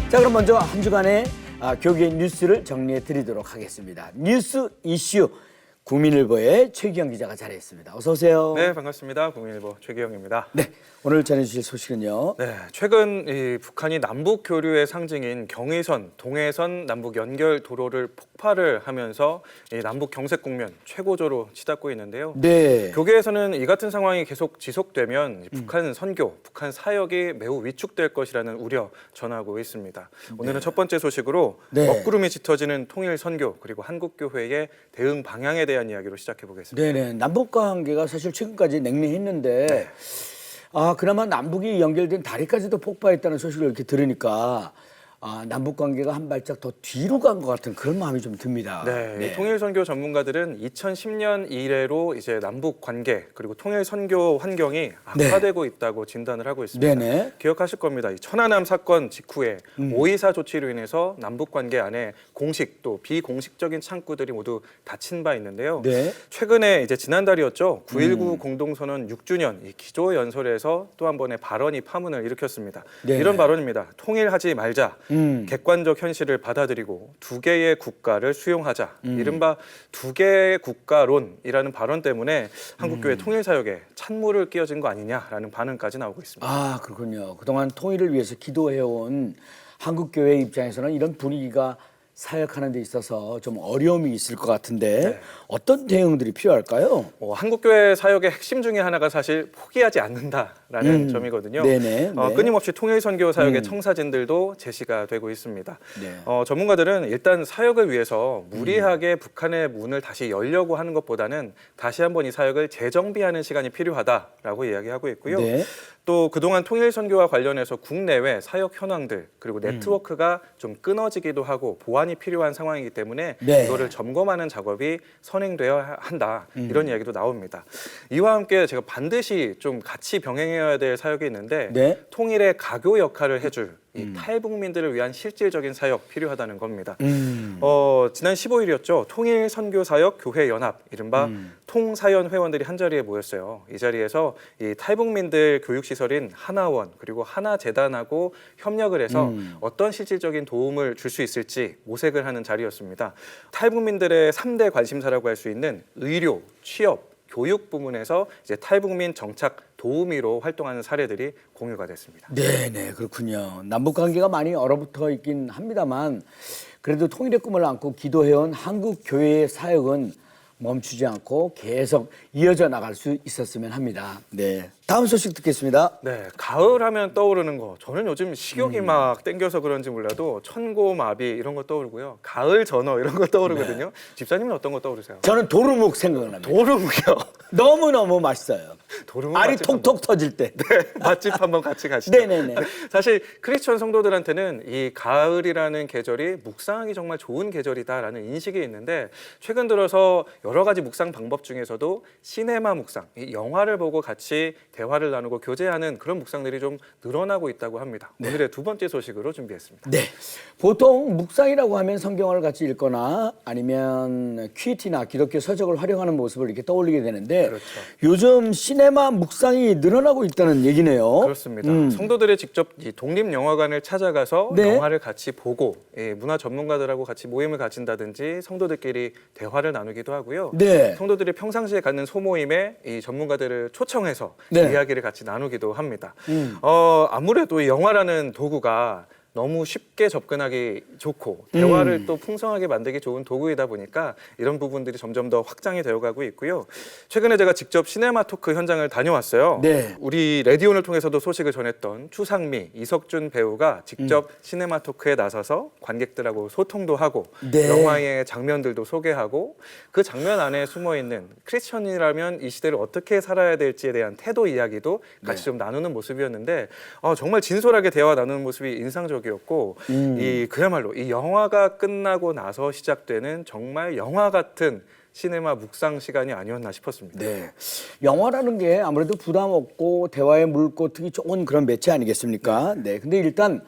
자, 그럼 먼저 한 주간의 교계 뉴스를 정리해 드리도록 하겠습니다. 뉴스 이슈 국민일보의 최기영 기자가 자리했습니다. 어서 오세요. 네, 반갑습니다. 국민일보 최기영입니다. 네, 오늘 전해주실 소식은요. 네, 최근 북한이 남북 교류의 상징인 경의선, 동해선 남북 연결 도로를 폭파를 하면서 남북 경색 국면 최고조로 치닫고 있는데요. 네. 교계에서는 이 같은 상황이 계속 지속되면 북한 선교, 북한 사역이 매우 위축될 것이라는 우려 전하고 있습니다. 오늘은 첫 번째 소식으로 먹구름이 짙어지는 통일 선교 그리고 한국교회의 대응 방향에 대한 이야기로 시작해 보겠습니다. 네네. 남북 관계가 사실 최근까지 냉랭했는데 그나마 남북이 연결된 다리까지도 폭파했다는 소식을 이렇게 들으니까 남북 관계가 한 발짝 더 뒤로 간 것 같은 그런 마음이 좀 듭니다. 네, 통일 선교 전문가들은 2010년 이래로 이제 남북 관계 그리고 통일 선교 환경이 악화되고 있다고 진단을 하고 있습니다. 네네. 기억하실 겁니다. 이 천안함 사건 직후에 5.24 조치로 인해서 남북 관계 안에 공식 또 비공식적인 창구들이 모두 닫힌 바 있는데요. 네. 최근에 이제 지난달이었죠. 9.19 공동선언 6주년 이 기조 연설에서 또 한 번의 발언이 파문을 일으켰습니다. 네네. 이런 발언입니다. 통일하지 말자. 객관적 현실을 받아들이고 두 개의 국가를 수용하자. 이른바 두 개의 국가론이라는 발언 때문에 한국교회 통일 사역에 찬물을 끼얹은 거 아니냐라는 반응까지 나오고 있습니다. 그렇군요. 그동안 통일을 위해서 기도해온 한국교회 입장에서는 이런 분위기가 사역하는 데 있어서 좀 어려움이 있을 것 같은데 어떤 대응들이 필요할까요? 한국교회 사역의 핵심 중에 하나가 사실 포기하지 않는다라는 점이거든요. 네네. 끊임없이 통일 선교 사역의 청사진들도 제시가 되고 있습니다. 네. 전문가들은 일단 사역을 위해서 무리하게 북한의 문을 다시 열려고 하는 것보다는 다시 한번 이 사역을 재정비하는 시간이 필요하다라고 이야기하고 있고요. 네. 또 그동안 통일 선교와 관련해서 국내외 사역 현황들 그리고 네트워크가 좀 끊어지기도 하고 보완이 필요한 상황이기 때문에 이거를 점검하는 작업이 선행되어야 한다 이런 이야기도 나옵니다. 이와 함께 제가 반드시 좀 같이 병행해야 될 사역이 있는데 통일의 가교 역할을 해줄 이 탈북민들을 위한 실질적인 사역 필요하다는 겁니다. 지난 15일이었죠. 통일 선교 사역 교회 연합 이른바 통사연 회원들이 한 자리에 모였어요. 이 자리에서 이 탈북민들 교육 시설인 하나원 그리고 하나재단하고 협력을 해서 어떤 실질적인 도움을 줄 수 있을지 모색을 하는 자리였습니다. 탈북민들의 3대 관심사라고 할 수 있는 의료, 취업, 교육 부문에서 이제 탈북민 정착 도우미로 활동하는 사례들이 공유가 됐습니다. 네네, 그렇군요. 남북 관계가 많이 얼어붙어 있긴 합니다만 그래도 통일의 꿈을 안고 기도해온 한국 교회의 사역은 멈추지 않고 계속 이어져 나갈 수 있었으면 합니다. 네, 다음 소식 듣겠습니다. 네, 가을 하면 떠오르는 거. 저는 요즘 식욕이 막 땡겨서 그런지 몰라도 천고마비 이런 거 떠오르고요. 가을 전어 이런 거 떠오르거든요. 집사님은 어떤 거 떠오르세요? 저는 도루묵 생각납니다. 도루묵이요. 너무너무 맛있어요. 도루묵 알이 맛집 톡톡 터질 때. 네, 맛집 한번 같이 가시죠. 네네네. 사실 크리스천 성도들한테는 이 가을이라는 계절이 묵상하기 정말 좋은 계절이다라는 인식이 있는데 최근 들어서 여러 가지 묵상 방법 중에서도 시네마 묵상, 이 영화를 보고 같이 대화를 나누고 교제하는 그런 묵상들이 좀 늘어나고 있다고 합니다. 오늘의 두 번째 소식으로 준비했습니다. 네, 보통 묵상이라고 하면 성경을 같이 읽거나 아니면 큐티나 기독교 서적을 활용하는 모습을 이렇게 떠올리게 되는데 요즘 시네마 묵상이 늘어나고 있다는 얘기네요. 그렇습니다. 성도들이 직접 이 독립영화관을 찾아가서 영화를 같이 보고 문화 전문가들하고 같이 모임을 가진다든지 성도들끼리 대화를 나누기도 하고요. 성도들이 평상시에 갖는 소모임에 이 전문가들을 초청해서 이야기를 같이 나누기도 합니다. 아무래도 이 영화라는 도구가 너무 쉽게 접근하기 좋고 대화를 또 풍성하게 만들기 좋은 도구이다 보니까 이런 부분들이 점점 더 확장이 되어가고 있고요. 최근에 제가 직접 시네마 토크 현장을 다녀왔어요. 우리 레디온을 통해서도 소식을 전했던 추상미, 이석준 배우가 직접 시네마 토크에 나서서 관객들하고 소통도 하고 영화의 장면들도 소개하고 그 장면 안에 숨어있는 크리스천이라면 이 시대를 어떻게 살아야 될지에 대한 태도 이야기도 같이 좀 나누는 모습이었는데 정말 진솔하게 대화 나누는 모습이 인상적이었고 이 그야말로 이 영화가 끝나고 나서 시작되는 정말 영화 같은 시네마 묵상 시간이 아니었나 싶었습니다. 네, 영화라는 게 아무래도 부담 없고 대화에 물고 트기 좋은 그런 매체 아니겠습니까? 네, 근데 일단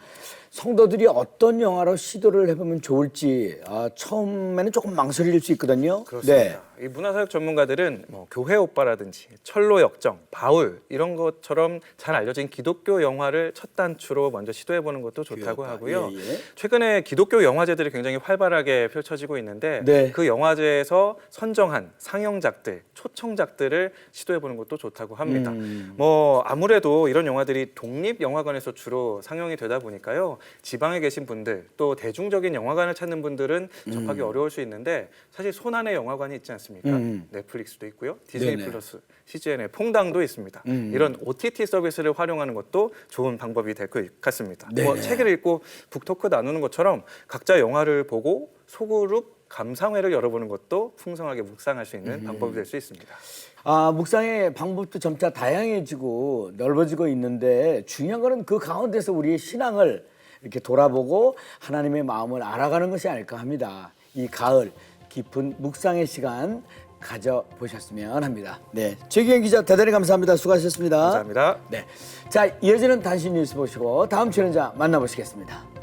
성도들이 어떤 영화로 시도를 해보면 좋을지 처음에는 조금 망설일 수 있거든요. 그렇습니다. 이 문화사역 전문가들은 뭐 교회 오빠라든지 철로 역정, 바울 이런 것처럼 잘 알려진 기독교 영화를 첫 단추로 먼저 시도해보는 것도 좋다고 하고요. 최근에 기독교 영화제들이 굉장히 활발하게 펼쳐지고 있는데 네. 그 영화제에서 선정한 상영작들, 초청작들을 시도해보는 것도 좋다고 합니다. 뭐 아무래도 이런 영화들이 독립영화관에서 주로 상영이 되다 보니까요. 지방에 계신 분들 또 대중적인 영화관을 찾는 분들은 접하기 어려울 수 있는데 사실 손안에 영화관이 있지 않습니까? 넷플릭스도 있고요. 디즈니 네네. 플러스, CGN의 퐁당도 있습니다. 이런 OTT 서비스를 활용하는 것도 좋은 방법이 될 것 같습니다. 뭐 책을 읽고 북토크 나누는 것처럼 각자 영화를 보고 소그룹 감상회를 열어보는 것도 풍성하게 묵상할 수 있는 방법이 될 수 있습니다. 묵상의 방법도 점차 다양해지고 넓어지고 있는데 중요한 거는 그 가운데서 우리의 신앙을 이렇게 돌아보고 하나님의 마음을 알아가는 것이 아닐까 합니다. 이 가을 깊은 묵상의 시간 가져보셨으면 합니다. 네, 최기현 기자 대단히 감사합니다. 수고하셨습니다. 감사합니다. 네, 자 이어지는 단신 뉴스 보시고 다음 출연자 만나보시겠습니다.